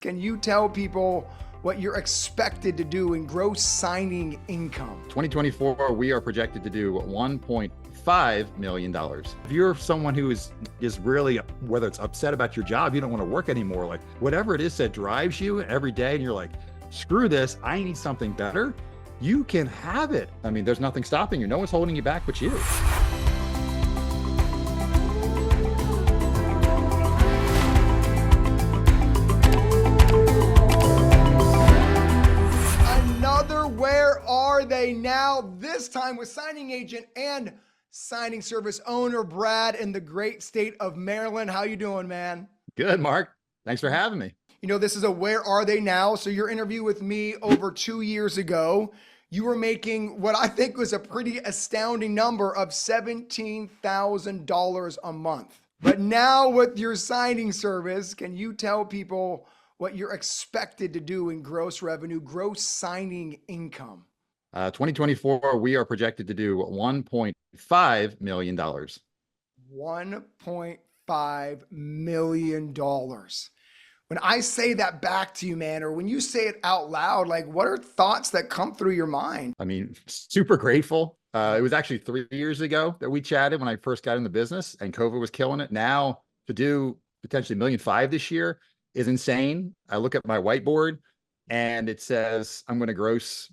Can you tell people what you're expected to do in gross signing income? 2024, we are projected to do $1.5 million. If you're someone who is really, whether it's upset about your job, you don't want to work anymore, like whatever it is that drives you every day, and you're like, screw this, I need something better, you can have it. I mean, there's nothing stopping you. No one's holding you back but you. Where are they now? This time with signing agent and signing service owner Brad in the great state of Maryland. How you doing, man? Good, Mark. Thanks for having me. You know, this is a where are they now? So your interview with me over 2 years ago, you were making what I think was a pretty astounding number of $17,000 a month. But now with your signing service, can you tell people what you're expected to do in gross revenue, gross signing income? 2024, we are projected to do $1.5 million. $1.5 million. When I say that back to you, man, or when you say it out loud, like what are thoughts that come through your mind? I mean, super grateful. It was actually 3 years ago that we chatted when I first got in the business and COVID was killing it. Now to do potentially $1.5 million this year is insane. I look at my whiteboard and it says I'm going to gross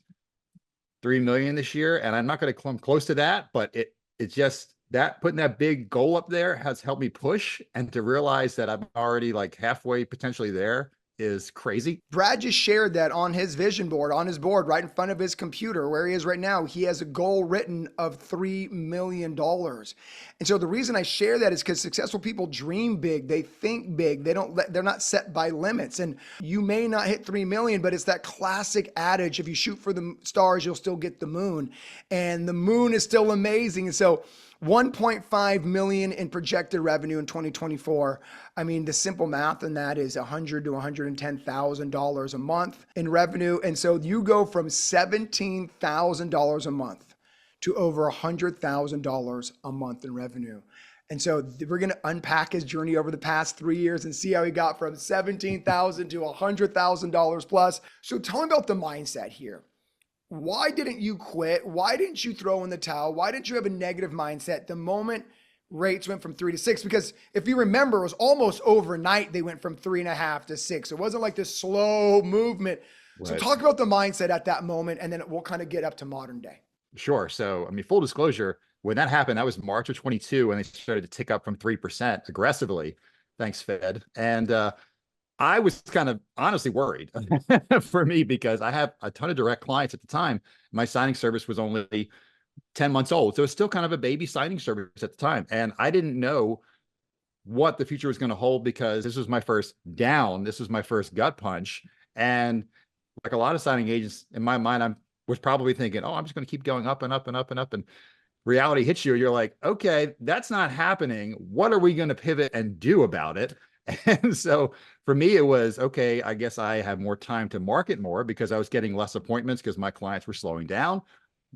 $3 million this year, and I'm not going to come close to that, but it's just that putting that big goal up there has helped me push, and to realize that I'm already like halfway potentially there is crazy. Brad just shared that on his vision board, on his board, right in front of his computer, where he is right now. He has a goal written of $3 million. And so the reason I share that is because successful people dream big, they think big, they're not set by limits. And you may not hit 3 million, but it's that classic adage, if you shoot for the stars, you'll still get the moon. And the moon is still amazing. And so 1.5 million in projected revenue in 2024. I mean, the simple math on that is $100,000 to $110,000 a month in revenue. And so you go from $17,000 a month to over $100,000 a month in revenue. And so we're going to unpack his journey over the past 3 years and see how he got from $17,000 to $100,000 plus. So tell me about the mindset here. Why didn't you quit? Why didn't you throw in the towel? Why didn't you have a negative mindset the moment rates went from 3 to 6? Because if you remember, it was almost overnight. They went from 3.5 to 6. It wasn't like this slow movement. Right. So talk about the mindset at that moment, and then we'll kind of get up to modern day. Sure. So, I mean, full disclosure, when that happened, that was March of 22, and they started to tick up from 3% aggressively. Thanks, Fed. And, I was kind of honestly worried for me because I have a ton of direct clients at the time. My signing service was only 10 months old. So it's still kind of a baby signing service at the time. And I didn't know what the future was going to hold because this was my first down. This was my first gut punch. And like a lot of signing agents in my mind, I was probably thinking, oh, I'm just going to keep going up and up and up and up. And reality hits you. You're like, okay, that's not happening. What are we going to pivot and do about it? And so for me, it was, okay, I guess I have more time to market more because I was getting less appointments because my clients were slowing down.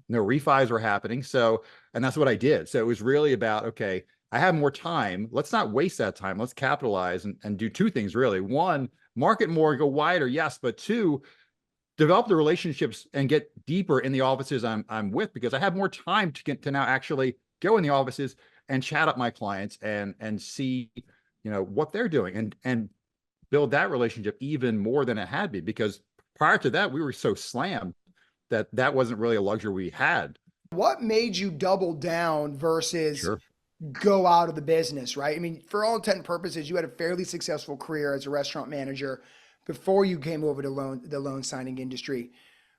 No refis were happening. So, and that's what I did. So it was really about, okay, I have more time. Let's not waste that time. Let's capitalize and do two things really. One, market more, go wider. Yes. But two, develop the relationships and get deeper in the offices I'm with, because I have more time to get to now actually go in the offices and chat up my clients and see, what they're doing and build that relationship even more than it had been, because prior to that, we were so slammed that wasn't really a luxury we had. What made you double down versus go out of the business, right? I mean, for all intent and purposes, you had a fairly successful career as a restaurant manager before you came over to the loan signing industry.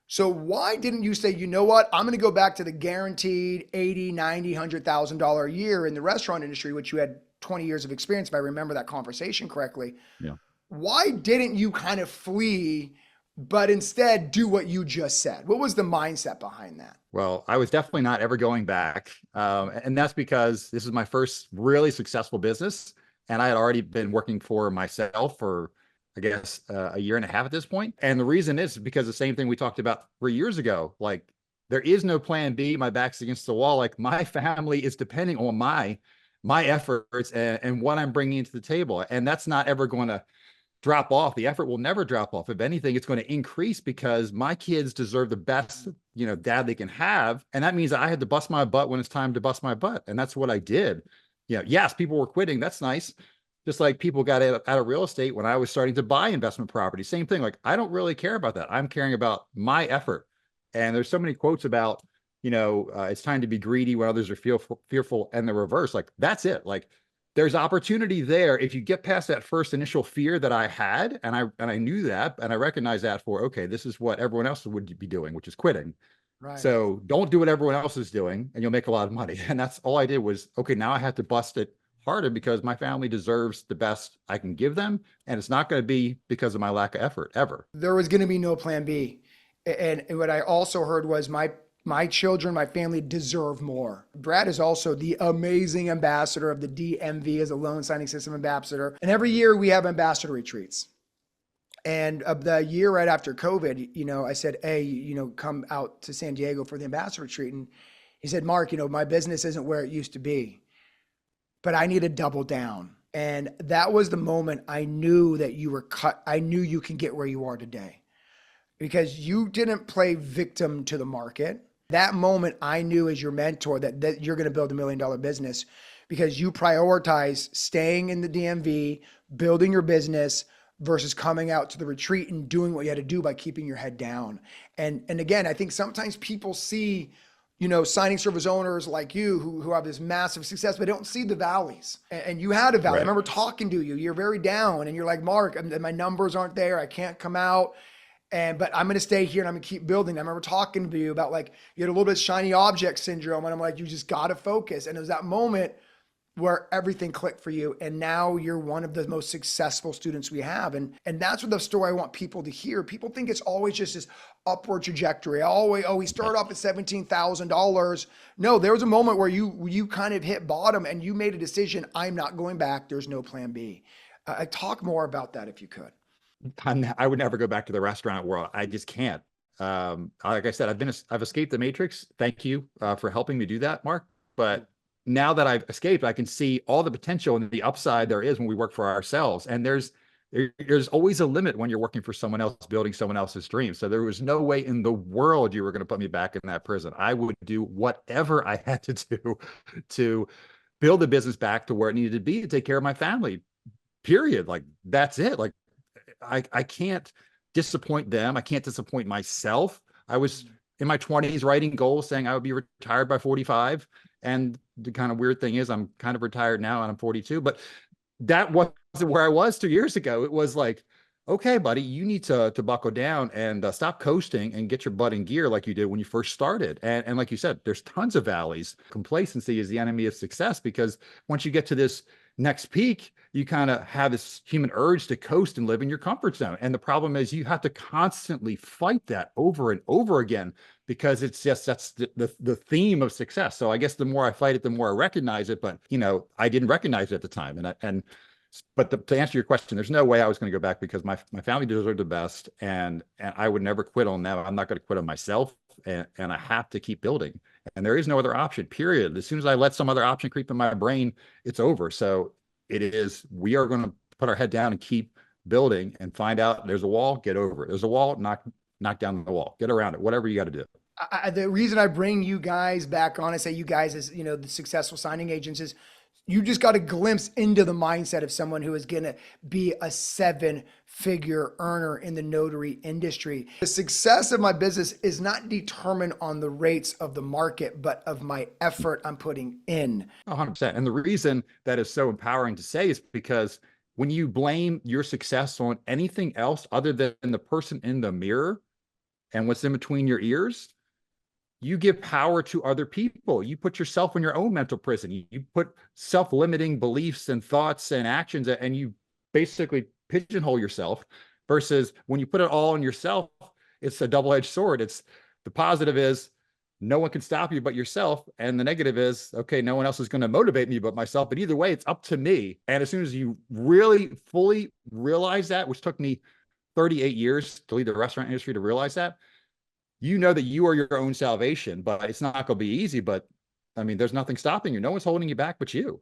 So why didn't you say, you know what, I'm going to go back to the guaranteed $80,000, $90,000, $100,000 a year in the restaurant industry, which you had 20 years of experience, if I remember that conversation correctly. Yeah. Why didn't you kind of flee, but instead do what you just said? What was the mindset behind that? Well, I was definitely not ever going back. And that's because this is my first really successful business. And I had already been working for myself for, I guess, a year and a half at this point. And the reason is because the same thing we talked about 3 years ago, like there is no plan B. My back's against the wall. Like my family is depending on my efforts and what I'm bringing to the table. And that's not ever going to drop off. The effort will never drop off. If anything, it's going to increase because my kids deserve the best, dad they can have. And that means I had to bust my butt when it's time to bust my butt. And that's what I did. Yes, people were quitting. That's nice. Just like people got out of real estate when I was starting to buy investment property. Same thing. Like, I don't really care about that. I'm caring about my effort. And there's so many quotes about, it's time to be greedy when others are fearful, and the reverse. Like, that's it. Like, there's opportunity there if you get past that first initial fear that I had, and I knew that, and I recognized that okay, this is what everyone else would be doing, which is quitting. Right. So don't do what everyone else is doing, and you'll make a lot of money. And that's all I did was, okay, now I have to bust it harder because my family deserves the best I can give them, and it's not going to be because of my lack of effort ever. There was going to be no plan B. And what I also heard was my children, my family deserve more. Brad is also the amazing ambassador of the DMV as a loan signing system ambassador. And every year we have ambassador retreats. And the year right after COVID, I said, hey, come out to San Diego for the ambassador retreat. And he said, Mark, my business isn't where it used to be, but I need to double down. And that was the moment I knew that you were cut. I knew you can get where you are today because you didn't play victim to the market. That moment I knew as your mentor that you're going to build $1 million business because you prioritize staying in the DMV, building your business versus coming out to the retreat and doing what you had to do by keeping your head down. And again, I think sometimes people see, signing service owners like you who have this massive success, but don't see the valleys. And you had a valley. Right. I remember talking to you. You're very down and you're like, Mark, my numbers aren't there. I can't come out. But I'm going to stay here and I'm going to keep building. I remember talking to you about you had a little bit of shiny object syndrome. And I'm like, you just got to focus. And it was that moment where everything clicked for you. And now you're one of the most successful students we have. And that's what the story I want people to hear. People think it's always just this upward trajectory. We start off at $17,000. No, there was a moment where you kind of hit bottom and you made a decision. I'm not going back. There's no plan B. Talk more about that if you could. I would never go back to the restaurant world. I just can't. Like I said, I've escaped the matrix. Thank you for helping me do that, Mark. But now that I've escaped, I can see all the potential and the upside there is when we work for ourselves. And there's always a limit when you're working for someone else, building someone else's dream. So there was no way in the world you were going to put me back in that prison. I would do whatever I had to do to build the business back to where it needed to be to take care of my family, period. Like, that's it. Like, I can't disappoint them. I can't disappoint myself. I was in my 20s writing goals saying I would be retired by 45. And the kind of weird thing is I'm kind of retired now and I'm 42, but that wasn't where I was 2 years ago. It was like, okay, buddy, you need to buckle down and stop coasting and get your butt in gear like you did when you first started. And like you said, there's tons of valleys. Complacency is the enemy of success because once you get to this next peak, you kind of have this human urge to coast and live in your comfort zone. And the problem is you have to constantly fight that over and over again because it's just, that's the theme of success. So I guess the more I fight it, the more I recognize it. But, I didn't recognize it at the time. But to answer your question, there's no way I was going to go back because my family deserved the best, and I would never quit on them. I'm not going to quit on myself, and I have to keep building. And there is no other option, period. As soon as I let some other option creep in my brain, it's over. So we are going to put our head down and keep building and find out there's a wall, get over it. There's a wall, knock down the wall, get around it, whatever you got to do. The reason I bring you guys back on, I say you guys as, the successful signing agents is you just got a glimpse into the mindset of someone who is going to be a 7-figure earner in the notary industry. The success of my business is not determined on the rates of the market, but of my effort I'm putting in. 100%. And the reason that is so empowering to say is because when you blame your success on anything else other than the person in the mirror and what's in between your ears, you give power to other people. You put yourself in your own mental prison. You put self-limiting beliefs and thoughts and actions, and you basically pigeonhole yourself. Versus when you put it all on yourself, it's a double-edged sword. It's the positive is no one can stop you but yourself, and the negative is, okay, no one else is going to motivate me but myself. But either way, it's up to me. And as soon as you really fully realize that, which took me 38 years to leave the restaurant industry to realize that, you know that you are your own salvation, but it's not going to be easy. But I mean, there's nothing stopping you. No one's holding you back but you.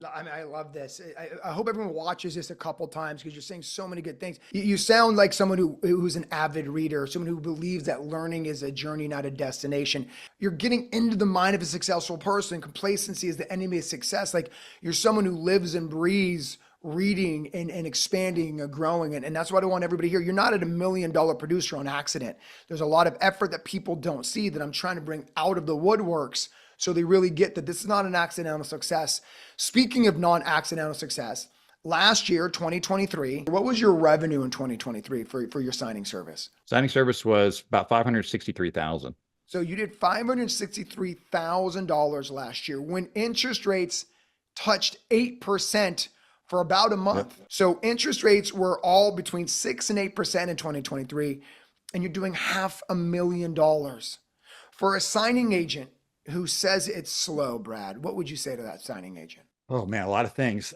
I mean, I love this. I hope everyone watches this a couple times because you're saying so many good things. You sound like someone who's an avid reader, someone who believes that learning is a journey, not a destination. You're getting into the mind of a successful person. Complacency is the enemy of success. Like you're someone who lives and breathes reading and expanding and growing. And that's what I want everybody to hear. You're not at $1 million producer on accident. There's a lot of effort that people don't see that I'm trying to bring out of the woodworks so they really get that this is not an accidental success. Speaking of non-accidental success, last year, 2023, what was your revenue in 2023 for your signing service? Signing service was about 563,000. So you did $563,000 last year when interest rates touched 8% for about a month. Yep. So interest rates were all between 6 and 8% in 2023, and you're doing $500,000. For a signing agent who says it's slow, Brad, what would you say to that signing agent? Oh man, a lot of things.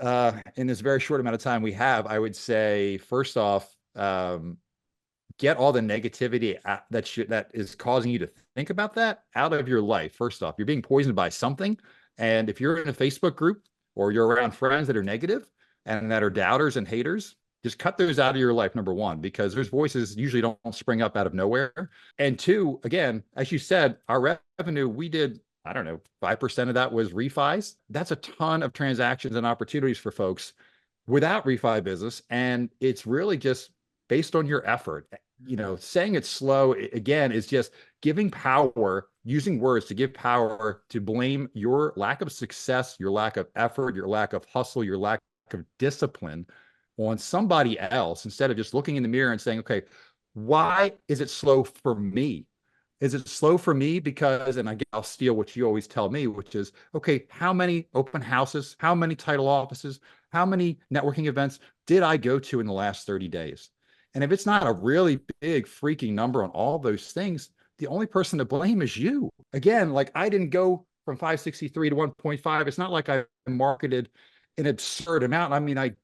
In this very short amount of time we have, I would say, first off, get all the negativity that is causing you to think about that out of your life. First off, you're being poisoned by something. And if you're in a Facebook group or you're around friends that are negative and that are doubters and haters, just cut those out of your life, number one, because those voices usually don't spring up out of nowhere. And two, again, as you said, our revenue, we did, I don't know, 5% of that was refis. That's a ton of transactions and opportunities for folks without refi business. And it's really just based on your effort. You know, saying it's slow, again, is just giving power, using words to give power to blame your lack of success, your lack of effort, your lack of hustle, your lack of discipline on somebody else instead of just looking in the mirror and saying, okay, why is it slow for me? Is it slow for me because, and I'll steal what you always tell me, which is, okay, how many open houses, how many title offices, how many networking events did I go to in the last 30 days? And if it's not a really big freaking number on all those things, the only person to blame is you. Again, like I didn't go from 563 to 1.5. It's not like I marketed an absurd amount. I mean, a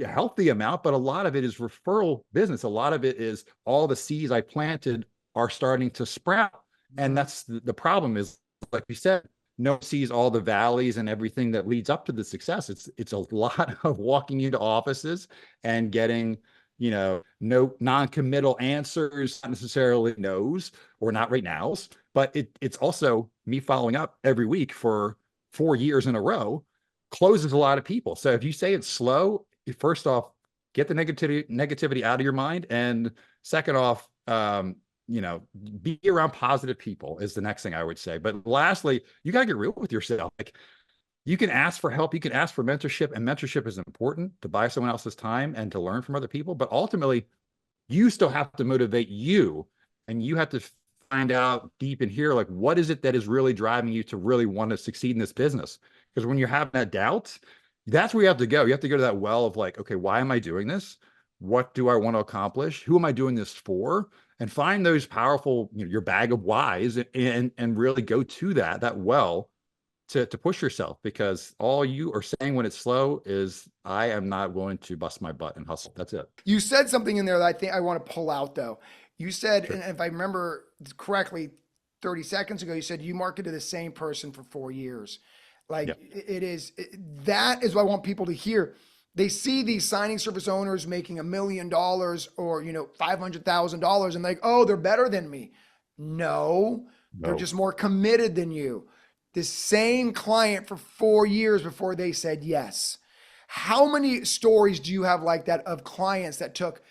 healthy amount, but a lot of it is referral business. A lot of it is all the seeds I planted are starting to sprout. And that's the problem is, like you said, no one sees all the valleys and everything that leads up to the success. It's a lot of walking into offices and getting, you know, no non-committal answers, not necessarily no's or not right now's, but it's also me following up every week for 4 years in a row closes a lot of people. So if you say it's slow, first off, get the negativity out of your mind. And second off, you know, be around positive people is the next thing I would say. But lastly, you got to get real with yourself. Like you can ask for help, you can ask for mentorship, and mentorship is important to buy someone else's time and to learn from other people. But ultimately, you still have to motivate you, and you have to find out deep in here, like, what is it that is really driving you to really want to succeed in this business? Because when you're having that doubt, that's where you have to go. You have to go to that well of like, okay, why am I doing this? What do I want to accomplish? Who am I doing this for? And find those powerful, you know, your bag of whys, and really go to that well to push yourself, because all you are saying when it's slow is, I am not willing to bust my butt and hustle. That's it. You said something in there that I think I want to pull out though. You said, Sure. and if I remember correctly, 30 seconds ago, you said you marketed the same person for 4 years. Like Yep. that is what I want people to hear. They see these signing service owners making $1 million or, you know, $500,000 and like, oh, they're better than me. No, they're No. just more committed than you. The same client for 4 years before they said yes. How many stories do you have like that of clients that took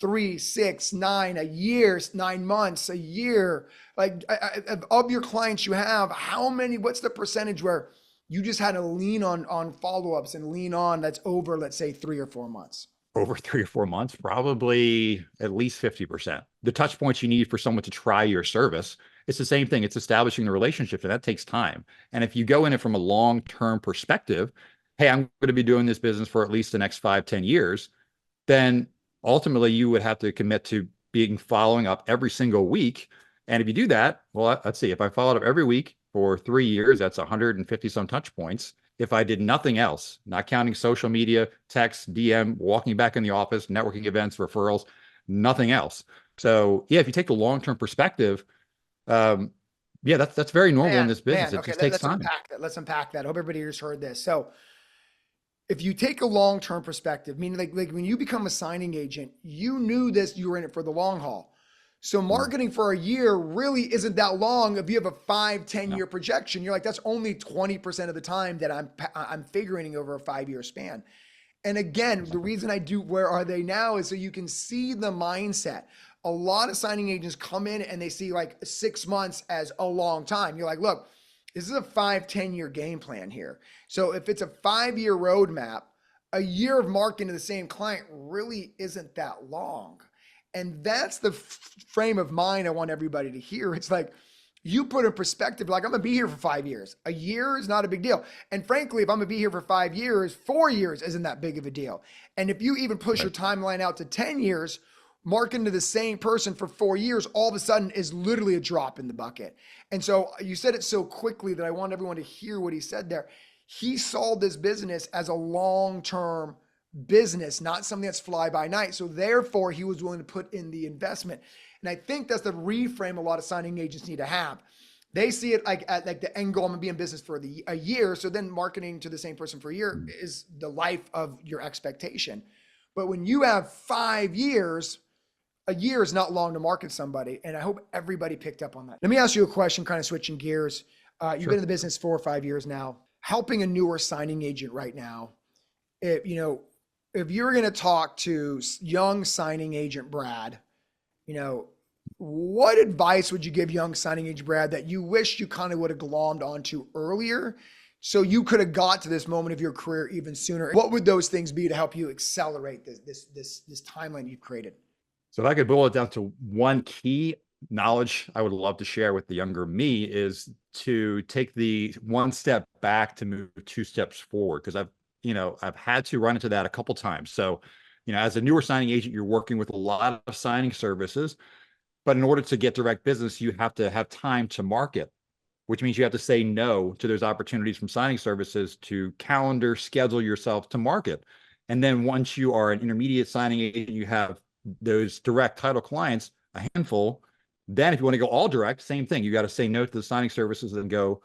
3, 6, 9, a year, 9 months, a year? Like of your clients you have, how many, what's the percentage where you just had to lean on follow-ups and lean on that's over, let's say 3 or 4 months? Over 3 or 4 months, probably at least 50%. The touch points you need for someone to try your service, it's the same thing. It's establishing the relationship, and that takes time. And if you go in it from a long-term perspective, hey, I'm going to be doing this business for at least the next 5, 10 years, then ultimately you would have to commit to following up every single week. And if you do that, well, let's see, if I followed up every week for 3 years, that's 150 some touch points. If I did nothing else, not counting social media, text, DM, walking back in the office, networking events, referrals, nothing else. So yeah, if you take the long-term perspective, yeah, that's very normal in this business. It Okay, just takes let's time. unpack that. Let's unpack that. I hope everybody just heard this. So if you take a long-term perspective, meaning like when you become a signing agent, you knew this, you were in it for the long haul. So Mm, marketing for a year really isn't that long. If you have a 5, 10 no, year projection, you're like, that's only 20% of the time that I'm figuring over a 5 year span. And again, the exactly. reason I do Where Are They Now is so you can see the mindset. A lot of signing agents come in and they see like 6 months as a long time. You're like, look, this is a 5, 10 year game plan here. So if it's a 5 year roadmap, a year of marketing to the same client really isn't that long. And that's the frame of mind I want everybody to hear. It's like, you put in perspective, like I'm gonna be here for 5 years. A year is not a big deal. And frankly, if I'm gonna be here for 5 years, 4 years isn't that big of a deal. And if you even push your Right. timeline out to 10 years, marketing to the same person for 4 years, all of a sudden is literally a drop in the bucket. And so you said it so quickly that I want everyone to hear what he said there. He saw this business as a long-term business, not something that's fly by night. So therefore, he was willing to put in the investment. And I think that's the reframe a lot of signing agents need to have. They see it like at like the end goal. I'm gonna be in business for a year. So then marketing to the same person for a year Mm. is the life of your expectation. But when you have 5 years, a year is not long to market somebody. And I hope everybody picked up on that. Let me ask you a question, kind of switching gears. You've been Sure. in the business 4 or 5 years now, helping a newer signing agent right now. If you know, if you're going to talk to young signing agent Brad, you know, what advice would you give young signing agent Brad that you wish you kind of would have glommed onto earlier so you could have got to this moment of your career even sooner? What would those things be to help you accelerate this timeline you've created? So if I could boil it down to one key knowledge I would love to share with the younger me is to take the one step back to move 2 steps forward. Because I've had to run into that a couple times. So, as a newer signing agent, you're working with a lot of signing services, but in order to get direct business, you have to have time to market, which means you have to say no to those opportunities from signing services to calendar schedule yourself to market. And then once you are an intermediate signing agent, you have those direct title clients, a handful. Then if you want to go all direct, same thing. You got to say no to the signing services and go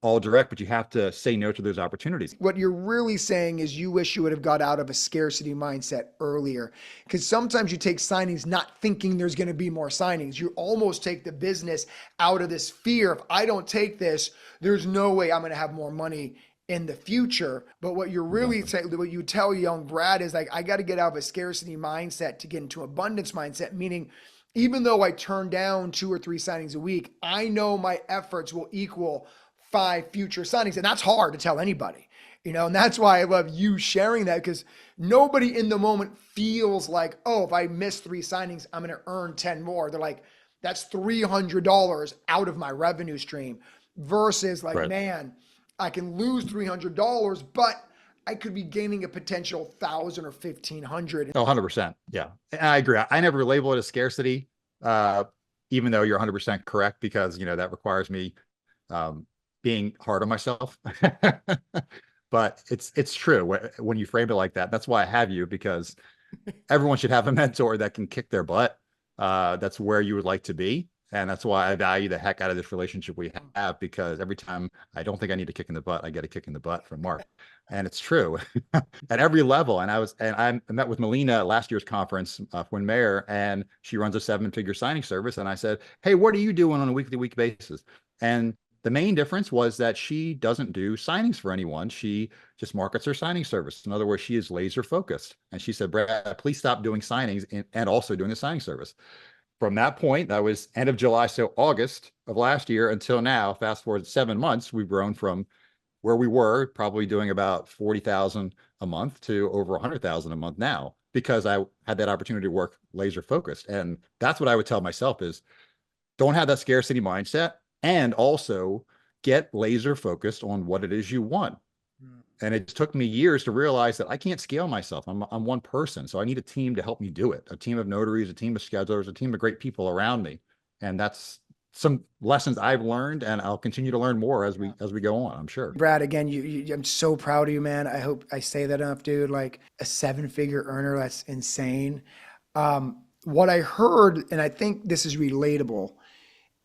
all direct, but you have to say no to those opportunities. What you're really saying is you wish you would have got out of a scarcity mindset earlier. Because sometimes you take signings not thinking there's going to be more signings. You almost take the business out of this fear. If I don't take this, there's no way I'm going to have more money in the future. But what you're really Exactly. saying, what you tell young Brad is like, I got to get out of a scarcity mindset to get into abundance mindset, meaning even though I turn down 2 or 3 signings a week, I know my efforts will equal 5 future signings. And that's hard to tell anybody, and that's why I love you sharing that, because nobody in the moment feels like, oh, if I miss 3 signings, I'm going to earn 10 more. They're like, that's $300 out of my revenue stream versus like, Right. man, I can lose $300, but I could be gaining a potential 1,000 or 1,500. Oh, 100%. Yeah. And I agree. I never label it as scarcity, uh, even though you're 100% correct, because, that requires me um, being hard on myself. But it's true when you frame it like that. That's why I have you, because everyone should have a mentor that can kick their butt. That's where you would like to be. And that's why I value the heck out of this relationship we have, because every time I don't think I need a kick in the butt, I get a kick in the butt from Mark. And it's true at every level. I met with Melina at last year's conference when mayor, and she runs a 7-figure signing service. And I said, hey, what are you doing on a week basis? And the main difference was that she doesn't do signings for anyone. She just markets her signing service. In other words, she is laser focused. And she said, Brad, please stop doing signings and also doing the signing service. From that point, that was end of July, so August of last year until now, fast forward 7 months, we've grown from where we were probably doing about 40,000 a month to over 100,000 a month now, because I had that opportunity to work laser focused. And that's what I would tell myself is, don't have that scarcity mindset, and also get laser focused on what it is you want. And it took me years to realize that I can't scale myself. I'm one person. So I need a team to help me do it. A team of notaries, a team of schedulers, a team of great people around me. And that's some lessons I've learned, and I'll continue to learn more as we go on, I'm sure. Brad, again, I'm so proud of you, man. I hope I say that enough, dude. Like a 7 figure earner, that's insane. What I heard, and I think this is relatable,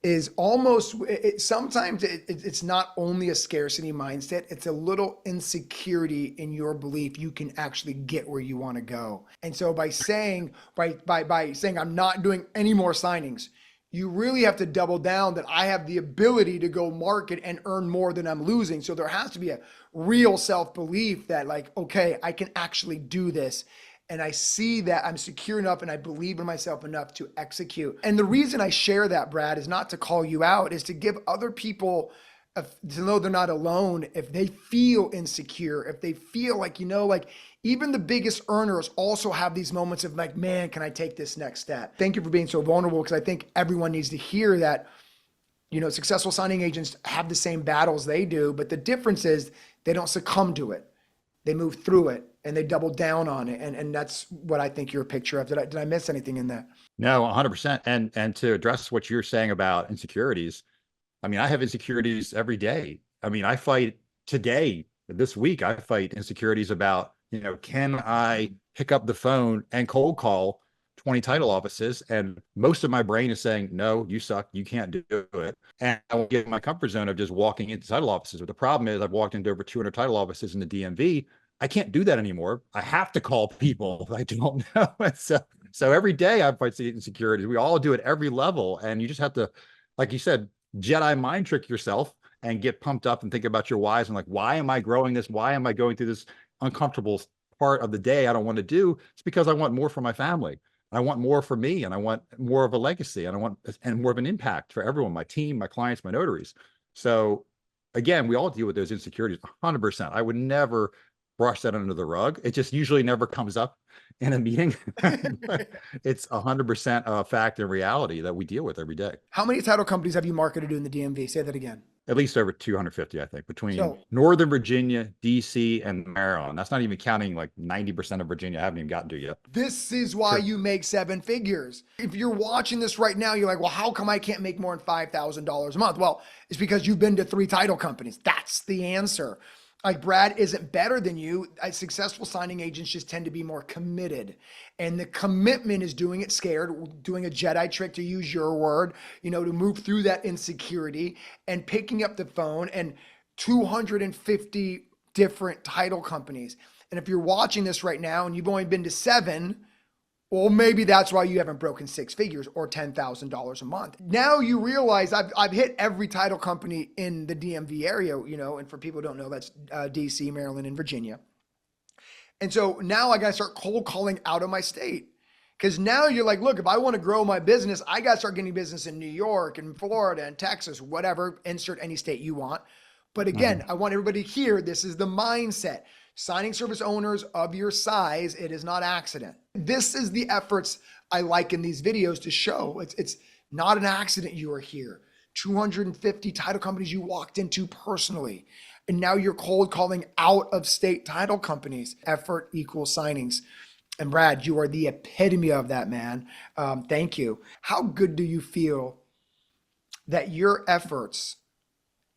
is almost sometimes it's not only a scarcity mindset, it's a little insecurity in your belief you can actually get where you want to go. And so by saying by saying I'm not doing any more signings, you really have to double down that I have the ability to go market and earn more than I'm losing. So there has to be a real self-belief that like, okay, I can actually do this. And I see that I'm secure enough and I believe in myself enough to execute. And the reason I share that, Brad, is not to call you out, is to give other people to know they're not alone. If they feel insecure, if they feel like, like even the biggest earners also have these moments of like, man, can I take this next step? Thank you for being so vulnerable, because I think everyone needs to hear that, successful signing agents have the same battles they do, but the difference is they don't succumb to it. They move through it and they double down on it. And that's what I think you're a picture of. Did I miss anything in that? No, 100%. And to address what you're saying about insecurities, I mean, I have insecurities every day. I mean, I fight today, this week, I fight insecurities about, can I pick up the phone and cold call 20 title offices? And most of my brain is saying, no, you suck. You can't do it. And I will get in my comfort zone of just walking into title offices. But the problem is I've walked into over 200 title offices in the DMV. I can't do that anymore. I have to call people I don't know. So every day I fight insecurities. We all do it every level. And you just have to, like you said, Jedi mind trick yourself and get pumped up and think about your whys and like, why am I growing this? Why am I going through this uncomfortable part of the day I don't want to do? It's because I want more for my family. I want more for me, and I want more of a legacy, and I want more of an impact for everyone, my team, my clients, my notaries. So again, we all deal with those insecurities 100%. I would never brush that under the rug. It just usually never comes up in a meeting. It's 100% a fact and reality that we deal with every day. How many title companies have you marketed to in the DMV? Say that again. At least over 250, I think, between So, Northern Virginia, DC, and Maryland. That's not even counting like 90% of Virginia I haven't even gotten to yet. this is why you make seven figures. If you're watching this right now, you're like, well, how come I can't make more than $5,000 a month? Well, it's because you've been to 3 title companies. That's the answer. Like, Brad isn't better than you. Successful signing agents just tend to be more committed. And the commitment is doing it scared, doing a Jedi trick, to use your word, to move through that insecurity and picking up the phone and 250 different title companies. And if you're watching this right now and you've only been to 7, well, maybe that's why you haven't broken 6 figures or $10,000 a month. Now you realize I've hit every title company in the DMV area, and for people who don't know, that's DC, Maryland, and Virginia. And so now I got to start cold calling out of my state. Because now you're like, look, if I want to grow my business, I got to start getting business in New York and Florida and Texas, whatever, insert any state you want. But again, I want everybody to hear this is the mindset. Signing service owners of your size, it is not accident. This is the efforts I like in these videos to show. It's not an accident you are here. 250 title companies you walked into personally. And now you're cold calling out of state title companies. Effort equals signings. And Brad, you are the epitome of that, man. Thank you. How good do you feel that your efforts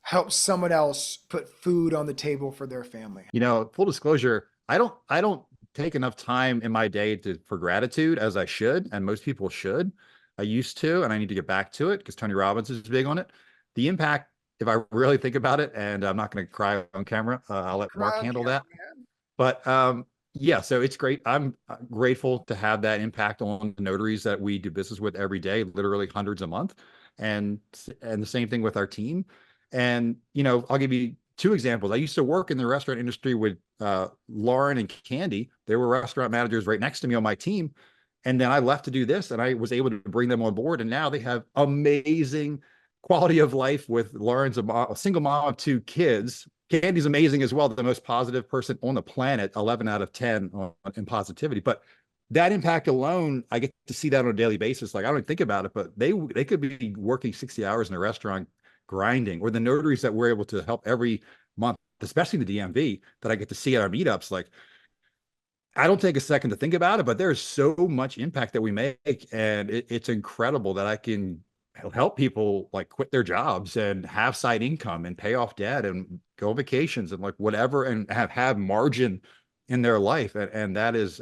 help someone else put food on the table for their family? Full disclosure, I don't take enough time in my day for gratitude as I should, and most people should. I used to, and I need to get back to it because Tony Robbins is big on it. The impact, if I really think about it, and I'm not going to cry on camera, I'll let Mark handle that. But yeah, so it's great. I'm grateful to have that impact on the notaries that we do business with every day, literally hundreds a month, and the same thing with our team. And, I'll give you 2 examples. I used to work in the restaurant industry with Lauren and Candy. They were restaurant managers right next to me on my team. And then I left to do this, and I was able to bring them on board. And now they have amazing quality of life with Lauren's a single mom of 2 kids. Candy's amazing as well, the most positive person on the planet, 11 out of 10 in positivity. But that impact alone, I get to see that on a daily basis. Like, I don't think about it, but they could be working 60 hours in a restaurant grinding, or the notaries that we're able to help every month, especially the DMV, that I get to see at our meetups. Like, I don't take a second to think about it, but there's so much impact that we make, and it's incredible that I can help people like quit their jobs and have side income and pay off debt and go on vacations and like whatever, and have margin in their life. And that is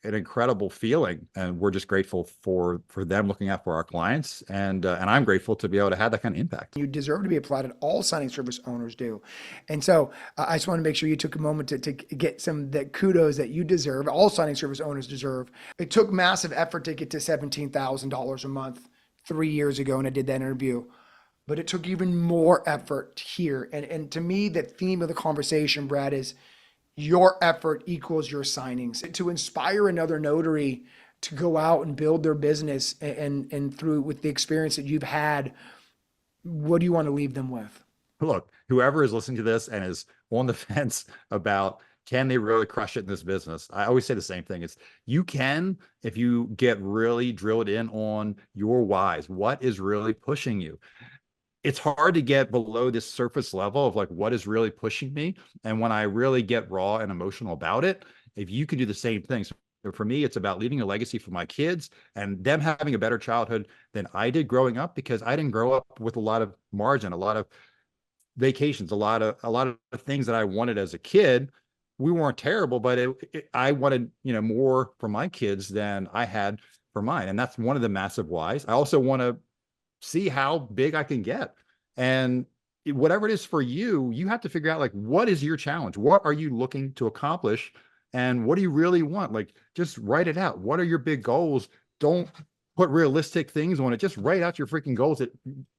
an incredible feeling, and we're just grateful for them looking out for our clients, and I'm grateful to be able to have that kind of impact. You deserve to be applauded. All signing service owners do. And so I just want to make sure you took a moment to get some that kudos that you deserve. All signing service owners deserve. It took massive effort to get to $17,000 a month 3 years ago, and I did that interview. But it took even more effort here. And to me, the theme of the conversation, Brad, is your effort equals your signings. To inspire another notary to go out and build their business and through with the experience that you've had, what do you want to leave them with? Look, whoever is listening to this and is on the fence about can they really crush it in this business, I always say the same thing. It's you can if you get really drilled in on your whys. What is really pushing you? It's hard to get below this surface level of like what is really pushing me. And when I really get raw and emotional about it, if you can do the same thing. So for me, it's about leaving a legacy for my kids and them having a better childhood than I did growing up, because I didn't grow up with a lot of margin, a lot of vacations, a lot of things that I wanted as a kid. We weren't terrible, but I wanted, more for my kids than I had for mine. And that's one of the massive whys. I also want to see how big I can get. And whatever it is for you, you have to figure out like, what is your challenge? What are you looking to accomplish? And what do you really want? Like, just write it out. What are your big goals? Don't put realistic things on it. Just write out your freaking goals that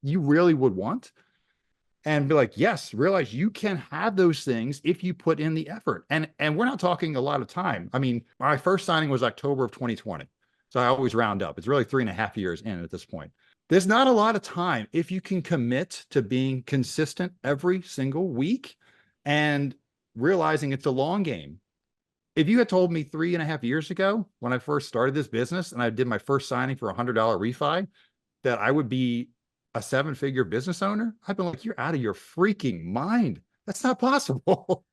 you really would want and be like, yes, realize you can have those things if you put in the effort. And we're not talking a lot of time. I mean, my first signing was October of 2020. So I always round up. It's really 3.5 years in at this point. There's not a lot of time if you can commit to being consistent every single week and realizing it's a long game. If you had told me 3.5 years ago when I first started this business and I did my first signing for $100 refi that I would be a 7-figure business owner, I've been like, you're out of your freaking mind. That's not possible.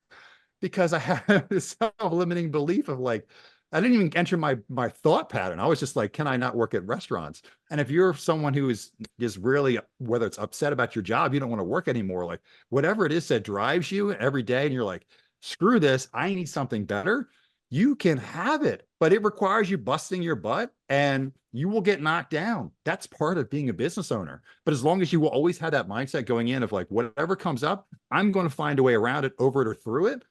Because I have this self-limiting belief of like, I didn't even enter my thought pattern. I was just like, can I not work at restaurants? And if you're someone who is really, whether it's upset about your job, you don't want to work anymore, like whatever it is that drives you every day, and you're like, screw this, I need something better, you can have it, but it requires you busting your butt and you will get knocked down. That's part of being a business owner. But as long as you will always have that mindset going in of like, whatever comes up, I'm going to find a way around it, over it, or through it,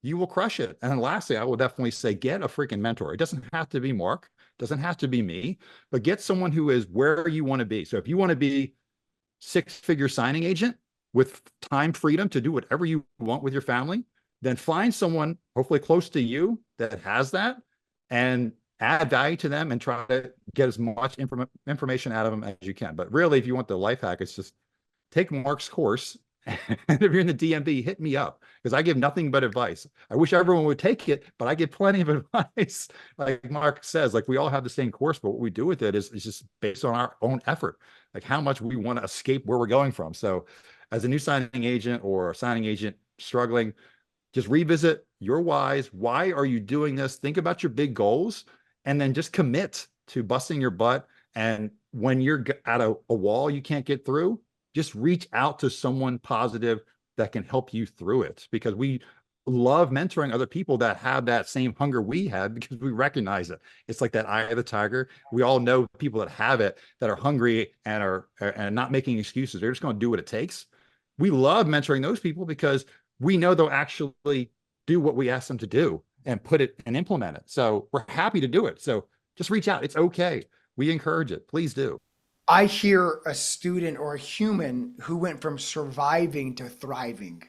you will crush it. And then lastly, I will definitely say, get a freaking mentor. It doesn't have to be Mark, doesn't have to be me, but get someone who is where you want to be. So if you want to be 6-figure signing agent with time freedom to do whatever you want with your family, then find someone hopefully close to you that has that and add value to them and try to get as much information out of them as you can. But really, if you want the life hack, it's just take Mark's course. And if you're in the DMV, hit me up, because I give nothing but advice. I wish everyone would take it, but I give plenty of advice. Like Mark says, like we all have the same course, but what we do with it is just based on our own effort, like how much we want to escape where we're going from. So as a new signing agent or a signing agent struggling, just revisit your whys. Why are you doing this? Think about your big goals and then just commit to busting your butt. And when you're at a wall you can't get through, just reach out to someone positive that can help you through it, because we love mentoring other people that have that same hunger we had, because we recognize it. It's like that eye of the tiger. We all know people that have it, that are hungry and are not making excuses. They're just going to do what it takes. We love mentoring those people because we know they'll actually do what we ask them to do and put it and implement it. So we're happy to do it. So just reach out. It's okay. We encourage it. Please do. I hear a student or a human who went from surviving to thriving.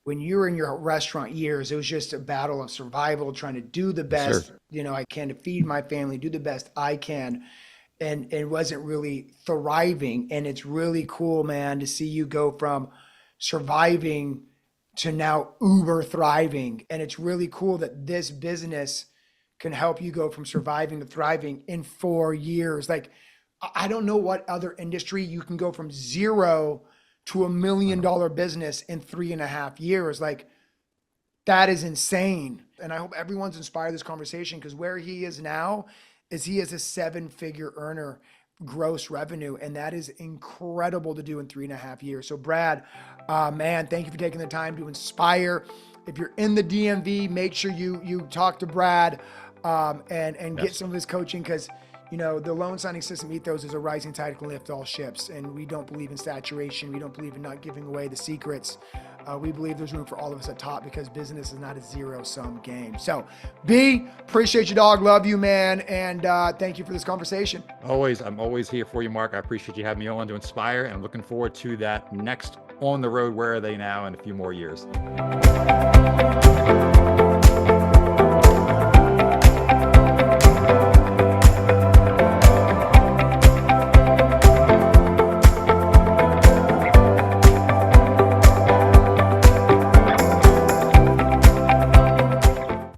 When you were in your restaurant years, it was just a battle of survival, trying to do the best, I can to feed my family, do the best I can. And it wasn't really thriving. And it's really cool, man, to see you go from surviving to now uber thriving. And it's really cool that this business can help you go from surviving to thriving in 4 years. Like, I don't know what other industry you can go from zero to $1 million business in 3.5 years. Like, that is insane. And I hope everyone's inspired this conversation, because where he is now is he is a 7-figure earner gross revenue. And that is incredible to do in 3.5 years. So Brad, man, thank you for taking the time to inspire. If you're in the DMV, make sure you talk to Brad. and get Yes. some of his coaching, because you know the loan signing system ethos is a rising tide can lift all ships, and we don't believe in saturation. We don't believe in not giving away the secrets. We believe there's room for all of us at top, because business is not a zero-sum game. So, B, appreciate you, dog. Love you, man, and thank you for this conversation. I'm always here for you, Mark. I appreciate you having me on to inspire, and I'm looking forward to that next On the Road Where Are They Now in a few more years.